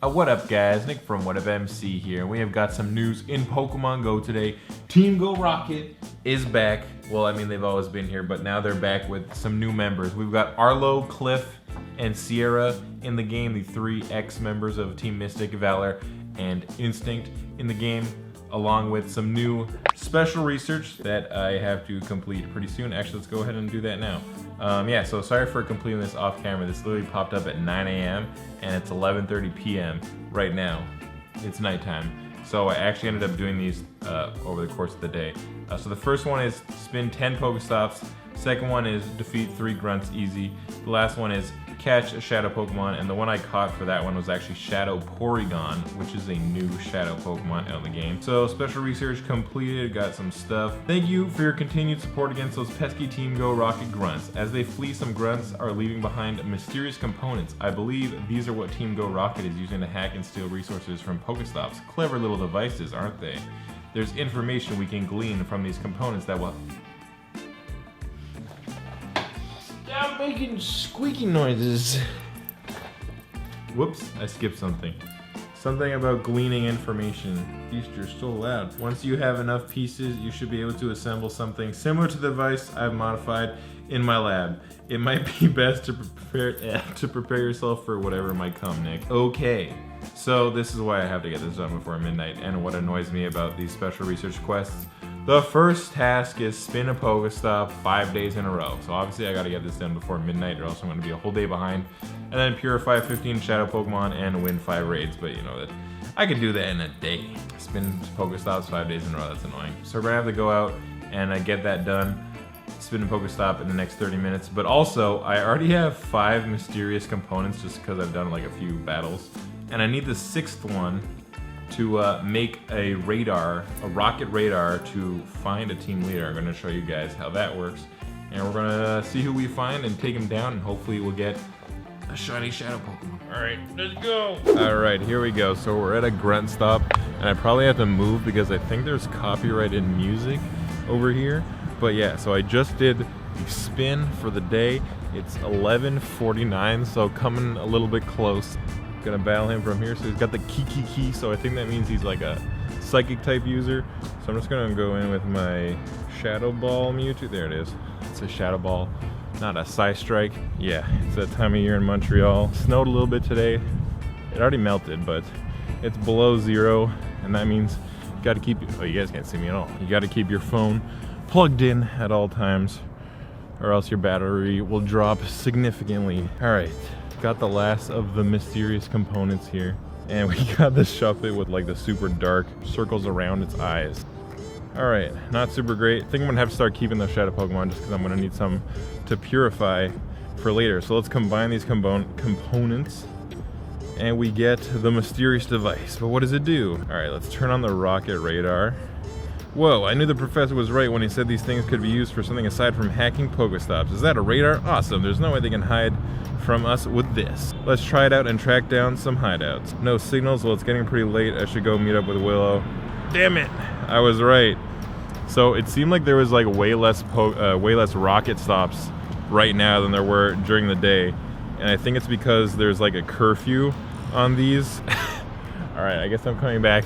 What up guys, Nick from WhatUpMC here. We have got some news in Pokemon Go today. Team Go Rocket is back. Well, I mean, they've always been here, but now they're back with some new members. We've got Arlo, Cliff, and Sierra in the game, the 3 ex-members of Team Mystic, Valor, and Instinct in the game, along with some new special research that I have to complete pretty soon. Actually, let's go ahead and do that now. Yeah, so sorry for completing this off camera. This literally popped up at 9 a.m. and it's 11:30 p.m. right now. It's nighttime. So I actually ended up doing these over the course of the day. So the first one is spin 10 Pokestops. Second one is defeat 3 grunts easy. The last one is catch a shadow Pokemon, and the one I caught for that one was actually Shadow Porygon, which is a new shadow Pokemon out of the game. So special research completed, got some stuff. Thank you for your continued support against those pesky Team Go Rocket grunts. As they flee, some grunts are leaving behind mysterious components. I believe these are what Team Go Rocket is using to hack and steal resources from Pokestops. Clever little devices, aren't they? There's information we can glean from these components that will... Stop making squeaky noises. Whoops, I skipped something. Something about gleaning information. Beast, you're still loud. Once you have enough pieces, you should be able to assemble something similar to the device I've modified in my lab. It might be best to prepare yourself for whatever might come, Nick. Okay, so this is why I have to get this done before midnight, and what annoys me about these special research quests. The first task is spin a Pokestop 5 days in a row. So obviously I gotta get this done before midnight or else I'm gonna be a whole day behind. And then purify 15 shadow Pokemon and win 5 raids, but you know that I could do that in a day. Spin Pokestops 5 days in a row, that's annoying. So we're gonna have to go out and get that done. Spin a Pokestop in the next 30 minutes. But also, I already have 5 mysterious components just because I've done like a few battles. And I need the 6th one to make a radar, a rocket radar to find a team leader. I'm gonna show you guys how that works. And we're gonna see who we find and take him down, and hopefully we'll get a shiny shadow Pokemon. All right, let's go. All right, here we go. So we're at a grunt stop, and I probably have to move because I think there's copyrighted music over here. But yeah, so I just did the spin for the day. It's 11:49, so coming a little bit close. Gonna battle him from here. So he's got the key, so I think that means he's like a psychic type user. So I'm just gonna go in with my Shadow Ball Mewtwo. There it is. It's a Shadow Ball, not a Psystrike. Yeah, it's that time of year in Montreal. Snowed a little bit today. It already melted, but it's below 0, and that means you gotta keep, oh, you guys can't see me at all. You gotta keep your phone plugged in at all times, or else your battery will drop significantly. All right. Got the last of the mysterious components here, and we got the Shuffit with like the super dark circles around its eyes. All right, not super great. I think I'm gonna have to start keeping those shadow Pokemon just because I'm gonna need some to purify for later. So let's combine these components and we get the mysterious device. But what does it do? All right, let's turn on the rocket radar. Whoa, I knew the professor was right when he said these things could be used for something aside from hacking Pokestops. Is that a radar? Awesome, there's no way they can hide from us with this. Let's try it out and track down some hideouts. No signals, well, it's getting pretty late. I should go meet up with Willow. Damn it, I was right. So it seemed like there was like way less rocket stops right now than there were during the day. And I think it's because there's like a curfew on these. All right, I guess I'm coming back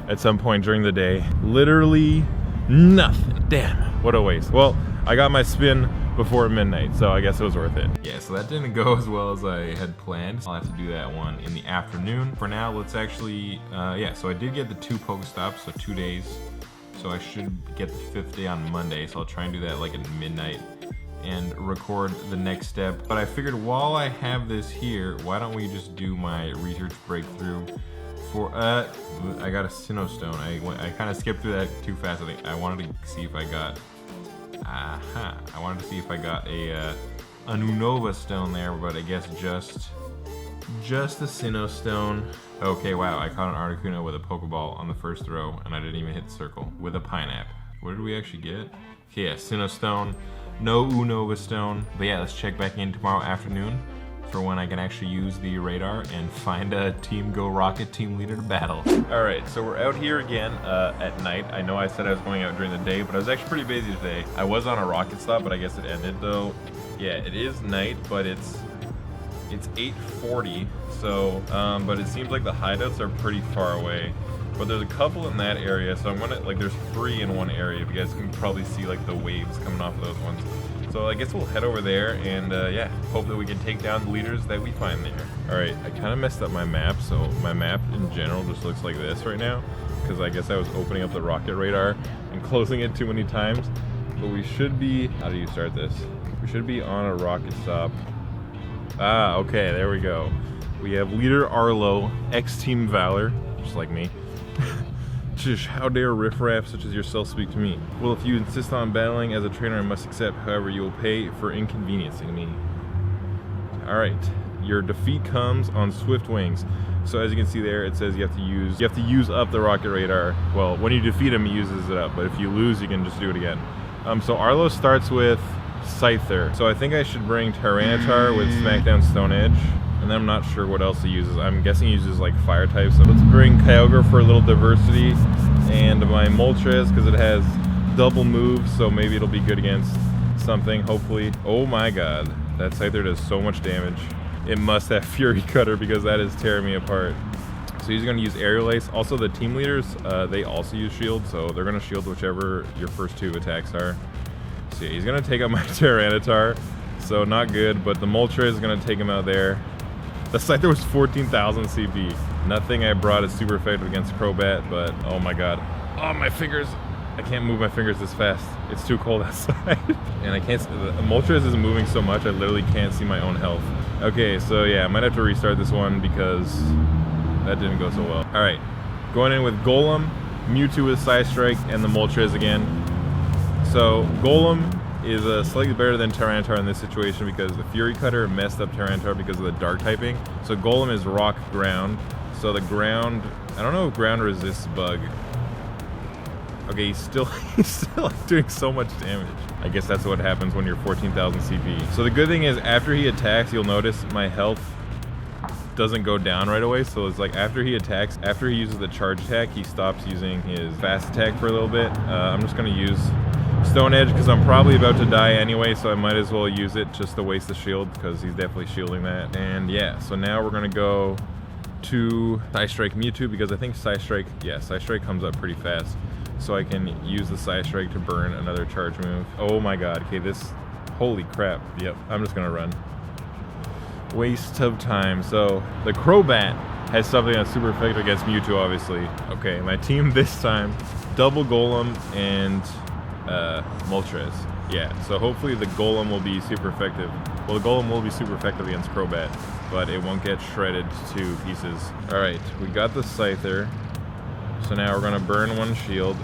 at some point during the day. Literally nothing. Damn, what a waste. Well, I got my spin before midnight, so I guess it was worth it. Yeah, so that didn't go as well as I had planned. I'll have to do that one in the afternoon. For now, let's actually, yeah, so I did get the 2 Pokestops, so 2 days. So I should get the 5th day on Monday, so I'll try and do that like at midnight and record the next step. But I figured while I have this here, why don't we just do my research breakthrough for, I got a Sinnoh Stone. I kind of skipped through that too fast. I think I wanted to see if I got, I wanted to see if I got a Unova Stone there, but I guess just a Sinnoh Stone. Okay, wow, I caught an Articuno with a Pokeball on the first throw, and I didn't even hit the circle with a Pineapple. What did we actually get? Okay, yeah, Sinnoh Stone, no Unova Stone. But yeah, let's check back in tomorrow afternoon for when I can actually use the radar and find a Team Go Rocket team leader to battle. All right, so we're out here again at night. I know I said I was going out during the day, but I was actually pretty busy today. I was on a rocket stop, but I guess it ended though. Yeah, it is night, but it's It's 8:40, so, but it seems like the hideouts are pretty far away. But there's a couple in that area, so I'm gonna, like, there's 3 in one area. You guys can probably see, like, the waves coming off of those ones. So I guess we'll head over there and, yeah, hope that we can take down the leaders that we find there. Alright, I kind of messed up my map, so my map in general just looks like this right now. Because I guess I was opening up the rocket radar and closing it too many times. But we should be, how do you start this? We should be on a rocket stop. Ah, okay, there we go. We have leader Arlo, ex-Team Valor, just like me. Shush, how dare riffraff such as yourself speak to me? Well, if you insist on battling as a trainer, I must accept. However, you will pay for inconveniencing me. Alright, your defeat comes on swift wings. So as you can see there, it says you have to use up the rocket radar. Well, when you defeat him, he uses it up, but if you lose, you can just do it again. So Arlo starts with Scyther. So I think I should bring Tyranitar with Smackdown Stone Edge. And then I'm not sure what else he uses. I'm guessing he uses like fire types. So let's bring Kyogre for a little diversity. And my Moltres because it has double moves. So maybe it'll be good against something, hopefully. Oh my god. That Scyther does so much damage. It must have Fury Cutter because that is tearing me apart. So he's going to use Aerial Ace. Also the team leaders, they also use shield. So they're going to shield whichever your first 2 attacks are. So yeah, he's going to take out my Tyranitar. So not good, but the Moltres is going to take him out there. The Scyther was 14,000 CP. Nothing I brought is super effective against Crobat, but oh my god. Oh, my fingers. I can't move my fingers this fast. It's too cold outside. And I can't, the Moltres is moving so much, I literally can't see my own health. Okay, so yeah, I might have to restart this one because that didn't go so well. Alright, going in with Golem, Mewtwo with Side Strike, and the Moltres again. So, Golem is slightly better than Tyranitar in this situation because the Fury Cutter messed up Tyranitar because of the dark typing. So Golem is rock ground. So the ground, I don't know if ground resists bug. Okay, he's still doing so much damage. I guess that's what happens when you're 14,000 CP. So the good thing is after he attacks, you'll notice my health doesn't go down right away. So it's like after he attacks, after he uses the charge attack, he stops using his fast attack for a little bit. I'm just gonna use Stone Edge because I'm probably about to die anyway, so I might as well use it just to waste the shield because he's definitely shielding that. And yeah, so now we're gonna go to Side Strike Mewtwo because I think Side Strike comes up pretty fast. So I can use the Side Strike to burn another charge move. Oh my god, okay, this, holy crap. Yep, I'm just gonna run. Waste of time. So the Crobat has something that's super effective against Mewtwo, obviously. Okay, my team this time, double Golem and Moltres. Yeah, so hopefully the Golem will be super effective. Well, the Golem will be super effective against Crobat, but it won't get shredded to pieces. Alright, we got the Scyther. So now we're gonna burn one shield.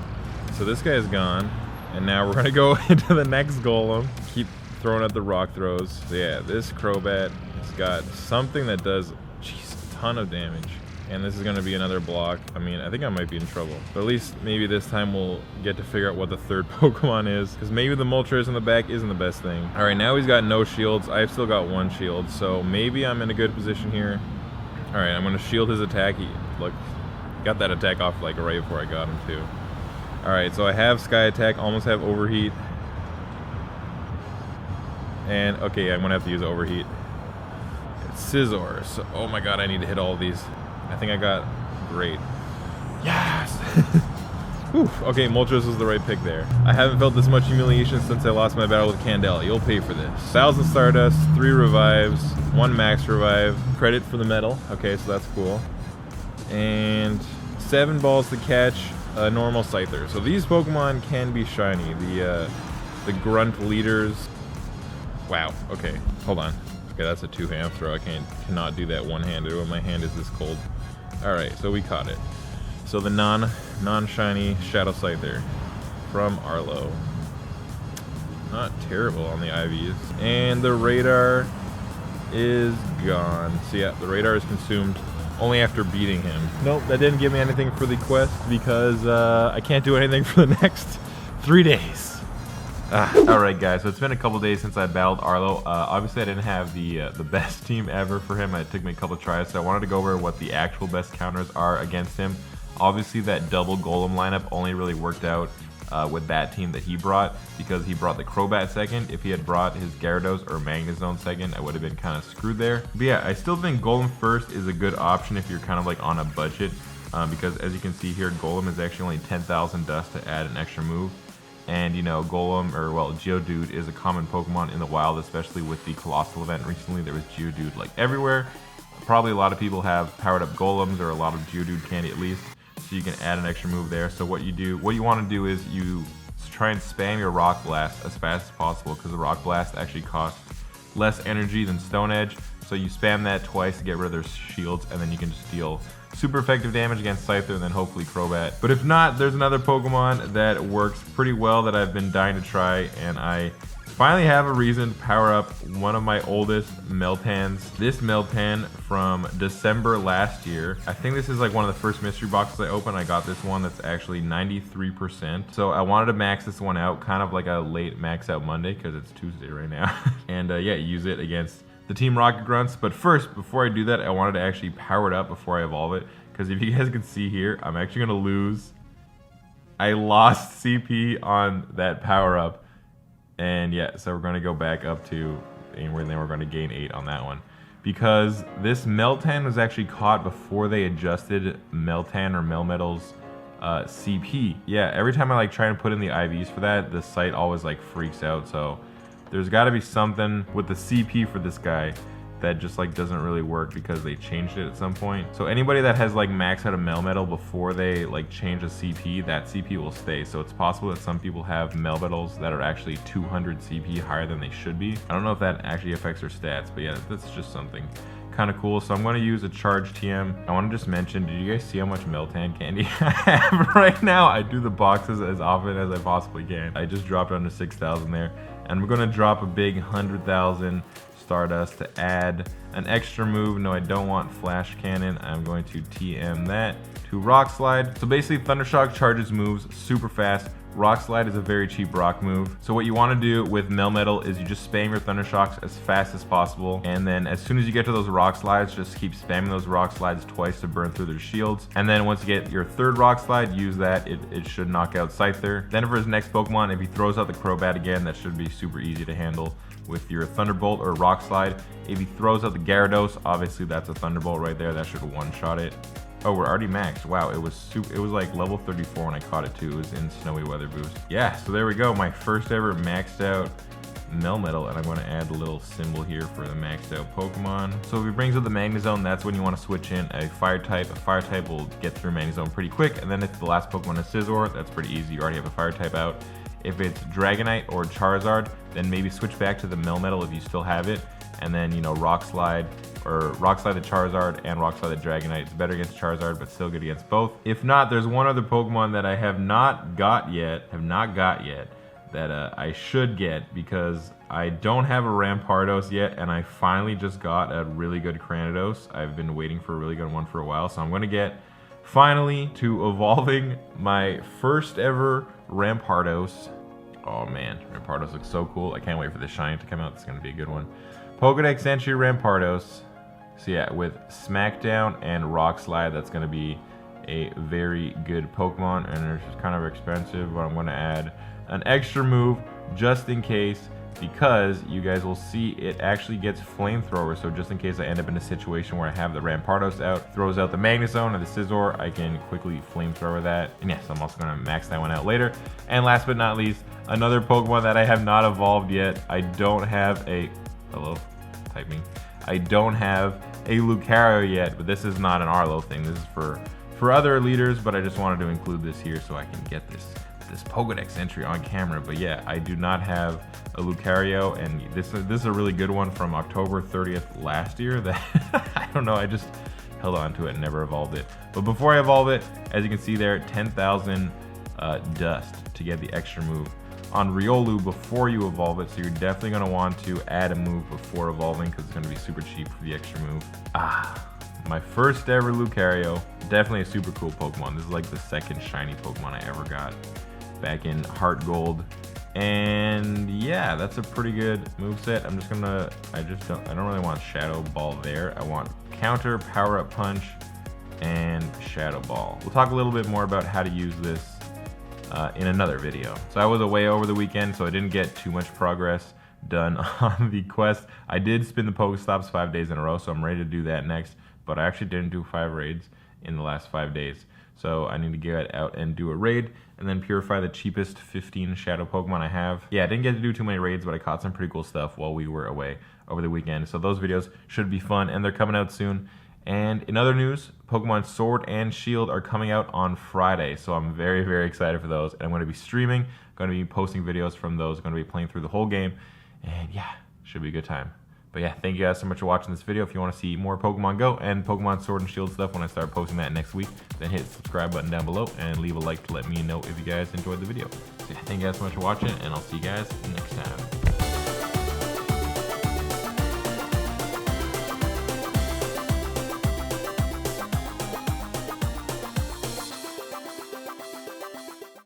So this guy is gone. And now we're gonna go into the next Golem. Keep throwing out the rock throws. So yeah, this Crobat has got something that does, jeez, a ton of damage. And this is gonna be another block. I mean, I think I might be in trouble. But at least maybe this time we'll get to figure out what the third Pokemon is. Because maybe the Moltres in the back isn't the best thing. Alright, now he's got no shields. I've still got one shield. So maybe I'm in a good position here. Alright, I'm gonna shield his attack. Look, got that attack off like right before I got him too. Alright, so I have Sky Attack, almost have Overheat. And, okay, I'm gonna have to use Overheat. It's Scizor. So, oh my god, I need to hit all of these. I think I got great. Yes! Oof, okay, Moltres was the right pick there. I haven't felt this much humiliation since I lost my battle with Candela. You'll pay for this. 1,000 Stardust, 3 revives, 1 max revive, credit for the medal. Okay, so that's cool. And 7 balls to catch a normal Scyther. So these Pokemon can be shiny. The grunt leaders. Wow, okay, hold on. Okay, that's a 2-hand throw. I cannot do that one-handed when my hand is this cold. Alright, so we caught it. So the non-shiny Shadow Scyther from Arlo. Not terrible on the IVs. And the radar is gone. So yeah, the radar is consumed only after beating him. Nope, that didn't give me anything for the quest because I can't do anything for the next 3 days. Alright guys, so it's been a couple days since I battled Arlo. Obviously I didn't have the best team ever for him. It took me a couple tries, so I wanted to go over what the actual best counters are against him. Obviously that double Golem lineup only really worked out with that team that he brought, because he brought the Crobat second. If he had brought his Gyarados or Magnezone second, I would have been kind of screwed there. But yeah, I still think Golem first is a good option if you're kind of like on a budget, because as you can see here, Golem is actually only 10,000 dust to add an extra move. And you know, Golem, or well, Geodude is a common Pokemon in the wild, especially with the Colossal event recently. There was Geodude like everywhere. Probably a lot of people have powered up Golems, or a lot of Geodude candy at least, so you can add an extra move there. So what you want to do is you try and spam your Rock Blast as fast as possible, because the Rock Blast actually costs less energy than Stone Edge. So you spam that twice to get rid of their shields, and then you can just deal super effective damage against Scyther and then hopefully Crobat. But if not, there's another Pokemon that works pretty well that I've been dying to try, and I finally have a reason to power up one of my oldest Meltans. This Meltan from December last year. I think this is like one of the first mystery boxes I opened. I got this one that's actually 93%. So I wanted to max this one out, kind of like a late max out Monday, because it's Tuesday right now. And yeah, use it against the Team Rocket Grunts. But first, before I do that, I wanted to actually power it up before I evolve it, because if you guys can see here, I'm actually gonna lose. I lost CP on that power up. And yeah, so we're gonna go back up to, and then we're gonna gain 8 on that one, because this Meltan was actually caught before they adjusted Meltan or Melmetal's CP. Yeah, every time I like try and put in the IVs for that, the site always like freaks out. So there's got to be something with the CP for this guy that just like doesn't really work, because they changed it at some point. So anybody that has like maxed out a Melmetal before they like change a CP, that CP will stay. So it's possible that some people have Melmetals that are actually 200 CP higher than they should be. I don't know if that actually affects their stats, but yeah, that's just something kind of cool. So I'm going to use a charge TM. I want to just mention, did you guys see how much Meltan candy I have right now? I do the boxes as often as I possibly can. I just dropped under 6,000 there, and we're going to drop a big 100,000 Stardust to add an extra move. No, I don't want Flash Cannon. I'm going to TM that to Rock Slide. So basically, Thundershock charges moves super fast. Rock Slide is a very cheap rock move. So what you want to do with Melmetal is you just spam your Thundershocks as fast as possible, and then as soon as you get to those Rock Slides, just keep spamming those Rock Slides twice to burn through their shields. And then once you get your third Rock Slide, use that. It should knock out Scyther. Then for his next Pokemon, if he throws out the Crobat again, that should be super easy to handle with your Thunderbolt or Rock Slide. If he throws out the Gyarados, obviously that's a Thunderbolt right there. That should one-shot it. Oh, we're already maxed. Wow, it was like level 34 when I caught it too. It was in Snowy Weather Boost. Yeah, so there we go. My first ever maxed out Melmetal, and I'm going to add a little symbol here for the maxed out Pokemon. So if he brings up the Magnezone, that's when you want to switch in a Fire type. A Fire type will get through Magnezone pretty quick, and then if the last Pokemon is Scizor, that's pretty easy. You already have a Fire type out. If it's Dragonite or Charizard, then maybe switch back to the Melmetal if you still have it, and then, you know, Rock Slide, or Rock Slide the Charizard and Rock Slide the Dragonite. It's better against Charizard, but still good against both. If not, there's one other Pokemon that I have not got yet, that I should get, because I don't have a Rampardos yet, and I finally just got a really good Cranidos. I've been waiting for a really good one for a while, so I'm going to get finally to evolving my first ever Rampardos. Oh man, Rampardos looks so cool. I can't wait for the shiny to come out. It's going to be a good one. Pokedex entry Rampardos. So yeah, with Smackdown and Rock Slide, that's going to be a very good Pokemon, and it's just kind of expensive, but I'm going to add an extra move just in case, because you guys will see it actually gets Flamethrower. So just in case I end up in a situation where I have the Rampardos out, throws out the Magnezone or the Scizor, I can quickly Flamethrower that. And yes, I'm also going to max that one out later. And last but not least, another Pokemon that I have not evolved yet. I don't have a... Hello? Typing. I don't have a Lucario yet, but this is not an Arlo thing. This is for other leaders, but I just wanted to include this here so I can get this Pokedex entry on camera. But yeah, I do not have a Lucario, and this is a really good one from October 30th last year that I don't know, I just held on to it and never evolved it. But before I evolve it, as you can see there, 10,000 dust to get the extra move on Riolu before you evolve it. So you're definitely going to want to add a move before evolving, because it's going to be super cheap for the extra move. My first ever Lucario. Definitely a super cool Pokemon. This is like the second shiny Pokemon I ever got back in Heart Gold. And yeah, that's a pretty good moveset. I'm just gonna, I don't really want Shadow Ball there. I want Counter, Power Up Punch, and Shadow Ball. We'll talk a little bit more about how to use this in another video. So I was away over the weekend, so I didn't get too much progress done on the quest. I did spin the Pokestops 5 days in a row, so I'm ready to do that next, but I actually didn't do 5 raids in the last 5 days. So I need to get out and do a raid and then purify the cheapest 15 shadow Pokemon I have. Yeah, I didn't get to do too many raids, but I caught some pretty cool stuff while we were away over the weekend. So those videos should be fun, and they're coming out soon. And in other news, Pokemon Sword and Shield are coming out on Friday, so I'm very, very excited for those. And I'm going to be streaming, going to be posting videos from those, going to be playing through the whole game, and yeah, should be a good time. But yeah, thank you guys so much for watching this video. If you want to see more Pokemon Go and Pokemon Sword and Shield stuff when I start posting that next week, then hit the subscribe button down below and leave a like to let me know if you guys enjoyed the video. So yeah, thank you guys so much for watching, and I'll see you guys next time.